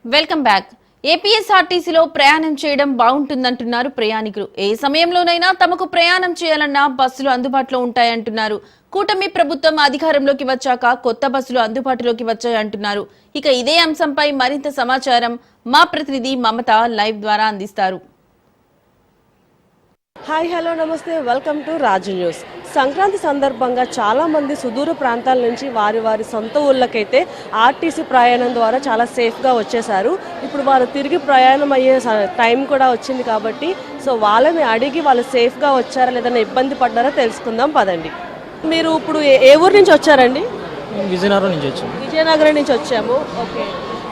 Welcome back. ఏపీఎస్ఆర్టీసీలో ప్రయాణం చేయడం బాగుంటుందంటున్నారు ప్రయాణికులు. ఏ సమయంలోనైనా తమకు ప్రయాణం చేయాలన్నా బస్సులు అందుబాటులో ఉంటాయంటున్నారు. కూటమి ప్రభుత్వం అధికారంలోకి వచ్చాక కొత్త బస్సులు అందుబాటులోకి వచ్చాయంటున్నారు. ఇక ఇదే అంశంపై మరింత సమాచారం మా ప్రతినిధి మమత లైవ్ ద్వారా అందిస్తారు. హాయ్ హలో నమస్తే, welcome to Raju news. Sankranti సందర్భంగా చాలామంది సుదూర ప్రాంతాల నుంచి వారి సొంత ఊళ్ళకైతే ఆర్టీసీ ప్రయాణం ద్వారా చాలా సేఫ్గా వచ్చేసారు. ఇప్పుడు వారు తిరిగి ప్రయాణం అయ్యే టైం కూడా వచ్చింది కాబట్టి సో వాళ్ళని అడిగి వాళ్ళు సేఫ్గా వచ్చారా లేదన్నా ఇబ్బంది పడ్డారా తెలుసుకుందాం పదండి. మీరు ఇప్పుడు ఏ ఊరు నుంచి వచ్చారండి? విజయనగరం నుంచి వచ్చాము. విజయనగరం నుంచి వచ్చాము. ఓకే,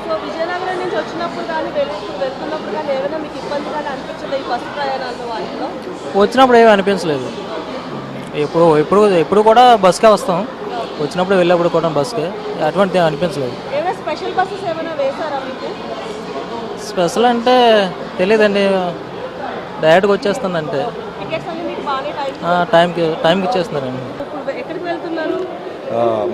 సో విజయనగరం నుంచి వచ్చినప్పుడు కానీ వెళ్తున్నప్పుడు కానీ ఏమైనా మీకు ఇబ్బంది కానీ అనిపించలేదు ఈ బస్సు ప్రయాణాల్లో? వాటిలో వచ్చినప్పుడు ఏమీ అనిపించలేదు. ఎప్పుడు కూడా బస్కే వస్తాం. వచ్చినప్పుడు వెళ్ళేప్పుడు కూడా బస్కే, అటువంటి అనిపించలేదు. ఏమైనా స్పెషల్ బస్సెస్ ఏమైనా వేసారా మీకు? స్పెషల్ అంటే తెలియదండి, డైరెక్ట్గా వచ్చేస్తుంది అంటే టికెట్స్ అన్ని మీకు బాగానే టైంకి ఇచ్చేస్తున్నారండి. ఇప్పుడు ఎక్కడికి వెళ్తున్నారు?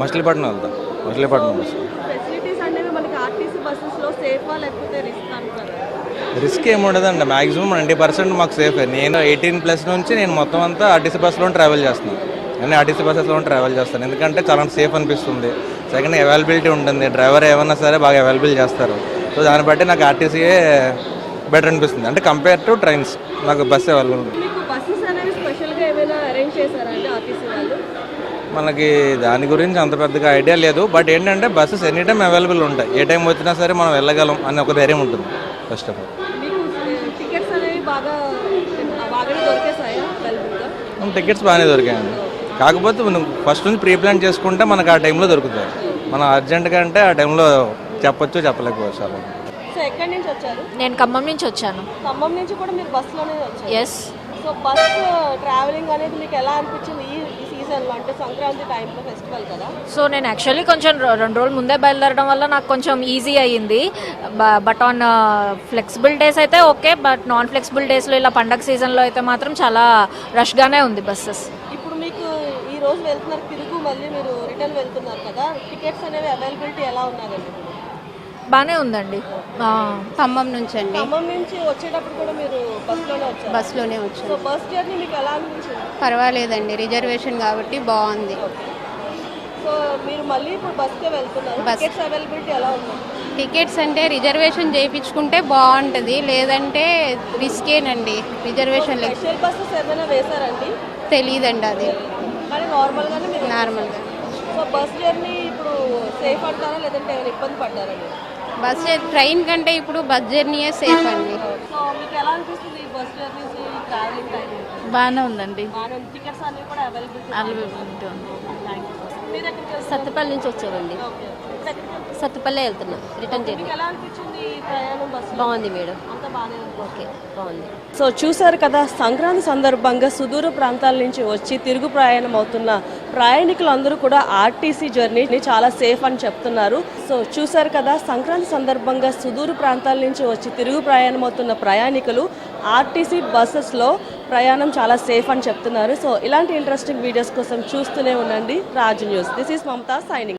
మచిలీపట్నం వెళ్తాం. మచిలీపట్నం బస్ ఫెసిలిటీస్ అనేవి మనకి ఆర్టీసీ బస్సెస్లో సేఫా లేకపోతే రిస్క్ అంటారా? రిస్క్ ఏమి ఉండదండి. మ్యాక్సిమం 90% మాకు సేఫ్. నేను 18+ నుంచి నేను మొత్తం అంతా ఆర్టీసీ బస్సులో ట్రావెల్ చేస్తున్నాను. నేను ఆర్టీసీ బస్సెస్లో ట్రావెల్ చేస్తాను ఎందుకంటే చాలా సేఫ్ అనిపిస్తుంది. సెకండ్ అవైలబిలిటీ ఉంటుంది, డ్రైవర్ ఏమన్నా సరే బాగా అవైలబుల్ చేస్తారు. సో దాన్ని బట్టి నాకు ఆర్టీసీయే బెటర్ అనిపిస్తుంది. అంటే కంపేర్ టు ట్రైన్స్ నాకు బస్సు అవైలబుల్ ఉంది. మీకు బస్సెస్ అనేవి స్పెషల్గా ఏమైనా అరేంజ్ చేశారా అంటే ఆర్టీసీ వాళ్ళు? మనకి దాని గురించి అంత పెద్దగా ఐడియా లేదు. బట్ ఏంటంటే బస్సెస్ ఎనీ టైం అవైలబుల్ ఉంటాయి. ఏ టైం వచ్చినా సరే మనం వెళ్ళగలం అని ఒక ధైర్యం ఉంటుంది. ఫస్ట్ ఆఫ్ ఆల్ టికెట్స్ అనేవి బాగానే దొరికేసాయా అవైలబుల్గా? టికెట్స్ బాగానే దొరికాయండి. కాకపోతే మనం ఫస్ట్ నుంచి ప్రీ ప్లాన్ చేసుకుంటే మనకు ఆ టైంలో దొరుకుతాయి. మనం అర్జెంట్గా అంటే ఆ టైంలో చెప్పలేకపోవచ్చు. అలా. సో ఎక్కడి నుంచి వచ్చారు? నేను ఖమ్మం నుంచి వచ్చాను. ఖమ్మం నుంచి కూడా మీరు బస్సులోనే వచ్చారు? ఎస్. సో బస్ ట్రావెలింగ్ అనేది మీకు ఎలా అనిపించింది ఈ సీజన్లో, అంటే సంక్రాంతి టైంలో ఫెస్టివల్ కదా? సో నేను యాక్చువల్లీ కొంచెం 2 రోజులు ముందే బయలుదేరడం వల్ల నాకు కొంచెం ఈజీ అయ్యింది. బట్ ఆన్ ఫ్లెక్సిబుల్ డేస్ అయితే ఓకే, బట్ నాన్ ఫ్లెక్సిబుల్ డేస్లో ఇలా పండగ సీజన్లో అయితే మాత్రం చాలా రష్గానే ఉంది బస్సెస్. ఇప్పుడు మీకు ఈ రోజు వెళ్తున్నారు, తిరుగు మళ్ళీ మీరు రిటర్న్ వెళ్తున్నారు కదా, టికెట్స్ అనేవి అవైలబిలిటీ ఎలా ఉన్నాయండి? బాగానే ఉందండి. ఖమ్మం నుంచి అండి. ఖమ్మం నుంచి వచ్చేటప్పుడు కూడా మీరు బస్సులోనే వచ్చాను. సో బస్ జర్నీ మీకు ఎలా అనిపించింది? పర్వాలేదండి, రిజర్వేషన్ కాబట్టి బాగుంది. సో మీరు మళ్ళీ ఇప్పుడు బస్కే వెళ్తున్నారు, టికెట్స్ అవైలబిలిటీ ఎలా ఉంది? టికెట్స్ అంటే రిజర్వేషన్ చేయించుకుంటే బాగుంటుంది, లేదంటే రిస్కేనండి. రిజర్వేషన్ స్పెషల్ బస్సెస్ ఏమైనా వేశారండి? తెలియదండి అది, కానీ నార్మల్గానే మీరు నార్మల్గా. సో బస్ జర్నీ ఇప్పుడు సేఫ్ అంటారా లేదంటే ఏమైనా ఇబ్బంది పడ్డారండి? ట్రైన్ కంటే ఇప్పుడు బస్ జర్నీయే సేఫ్ అండి. సో మీకు ఎలా అనిపిస్తుంది ఈ బస్ జర్నీస్ ట్రావెలింగ్ టైం? బాగానే ఉందండి. టికెట్స్ అన్ని కూడా అవైలబిలిటీ ఉంది. మీరు ఎక్కడికి వెళ్తున్నారు? సత్తుపల్లి నుంచి వచ్చామండి. ఓకే, సత్తుపల్లి వెళ్తున్నాం రిటర్న్ జర్నీ. మీకు ఎలా అనిపించింది ఈ ప్రయాణం? బస్సు బాగుంది మేడం, అంతా బాగానే ఉంది. ఓకే బాగుంది. సో చూసారు కదా, సంక్రాంతి సందర్భంగా సుదూర ప్రాంతాల నుంచి వచ్చి తిరుగు ప్రయాణం అవుతున్న ప్రయాణికులందరూ కూడా ఆర్టీసీ జర్నీని చాలా సేఫ్ అని చెప్తున్నారు. సో చూసారు కదా, సంక్రాంతి సందర్భంగా సుదూర ప్రాంతాల నుంచి వచ్చి తిరుగు ప్రయాణం అవుతున్న ప్రయాణికులు ఆర్టీసీ బస్సెస్లో ప్రయాణం చాలా సేఫ్ అని చెప్తున్నారు. సో ఇలాంటి ఇంట్రెస్టింగ్ వీడియోస్ కోసం చూస్తూనే ఉండండి Raju news. This is Mamata signing.